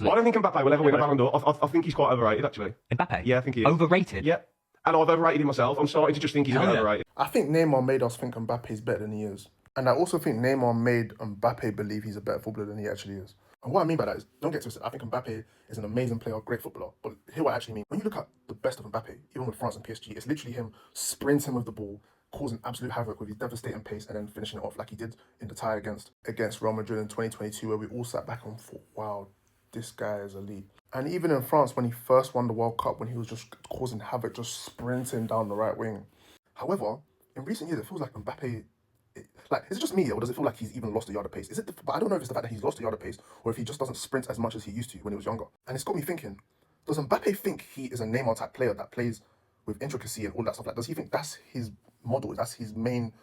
I don't think Mbappe will ever win a Ballon d'Or. I think he's quite overrated, actually. Mbappe? Yeah, I think he is. Overrated? Yeah. And I've overrated him myself. I'm starting to just think he's a bit overrated. I think Neymar made us think Mbappe's better than he is. And I also think Neymar made Mbappe believe he's a better footballer than he actually is. And what I mean by that is, don't get twisted, I think Mbappe is an amazing player, great footballer. But hear what I actually mean. When you look at the best of Mbappe, even with France and PSG, it's literally him sprinting with the ball, causing absolute havoc with his devastating pace, and then finishing it off like he did in the tie against Real Madrid in 2022, where we all sat back and thought, wow, this guy is elite. And even in France, when he first won the World Cup, when he was just causing havoc, just sprinting down the right wing. However, in recent years, it feels like Mbappe, is it just me, or does it feel like he's even lost a yard of pace? But I don't know if it's the fact that he's lost a yard of pace, or if he just doesn't sprint as much as he used to when he was younger. And it's got me thinking, does Mbappe think he is a Neymar type player that plays with intricacy and all that stuff? Like, does he think that's his model, that's his main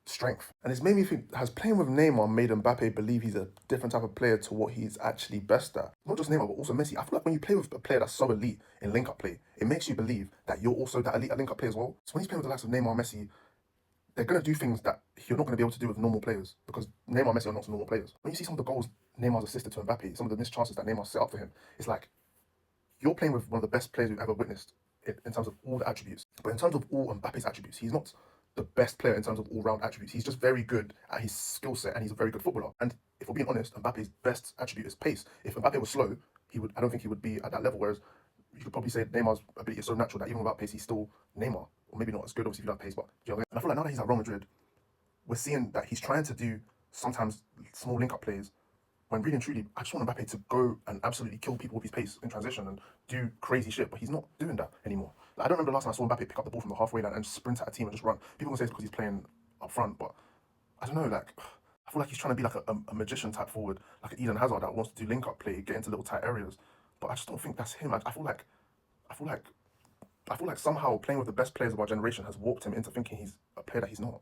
strength? And it's made me think, has playing with Neymar made Mbappe believe he's a different type of player to what he's actually best at? Not just Neymar, but also Messi. I feel like when you play with a player that's so elite in link-up play, it makes you believe that you're also that elite at link-up play as well. So when he's playing with the likes of Neymar, Messi, they're going to do things that you're not going to be able to do with normal players, because Neymar and Messi are not normal players. When you see some of the goals Neymar's assisted to Mbappe, some of the missed chances that Neymar set up for him, it's like you're playing with one of the best players we've ever witnessed in terms of all the attributes. But in terms of all Mbappe's attributes, he's not the best player in terms of all-round attributes. He's just very good at his skill set, and he's a very good footballer. And if we're being honest, Mbappe's best attribute is pace. If Mbappe was slow, I don't think he would be at that level, whereas you could probably say Neymar's ability is so natural that even without pace, he's still Neymar. Or maybe not as good, obviously, if you have pace, but you know what I mean? And I feel like now that he's at Real Madrid, we're seeing that he's trying to do sometimes small link-up plays, when really and truly, I just want Mbappe to go and absolutely kill people with his pace in transition and do crazy shit, but he's not doing that anymore. Like, I don't remember the last time I saw Mbappe pick up the ball from the halfway line and sprint at a team and just run. People can say it's because he's playing up front, but I don't know, like, I feel like he's trying to be like a magician type forward, like an Eden Hazard that wants to do link-up play, get into little tight areas, but I just don't think that's him. I feel like somehow playing with the best players of our generation has warped him into thinking he's a player that he's not.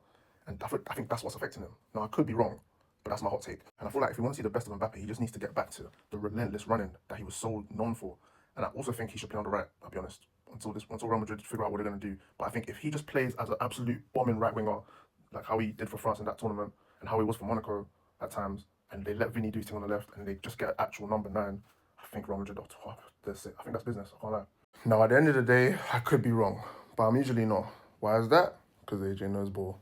And I think that's what's affecting him. Now, I could be wrong, but that's my hot take. And I feel like if we want to see the best of Mbappe, he just needs to get back to the relentless running that he was so known for. And I also think he should play on the right, I'll be honest, until Real Madrid figure out what they're going to do. But I think if he just plays as an absolute bombing right winger, like how he did for France in that tournament, and how he was for Monaco at times, and they let Vinny do his thing on the left, and they just get an actual number 9, I think Real Madrid are top. That's it. I think that's business, I can't lie. Now, at the end of the day, I could be wrong, but I'm usually not. Why is that? Because AJ knows ball.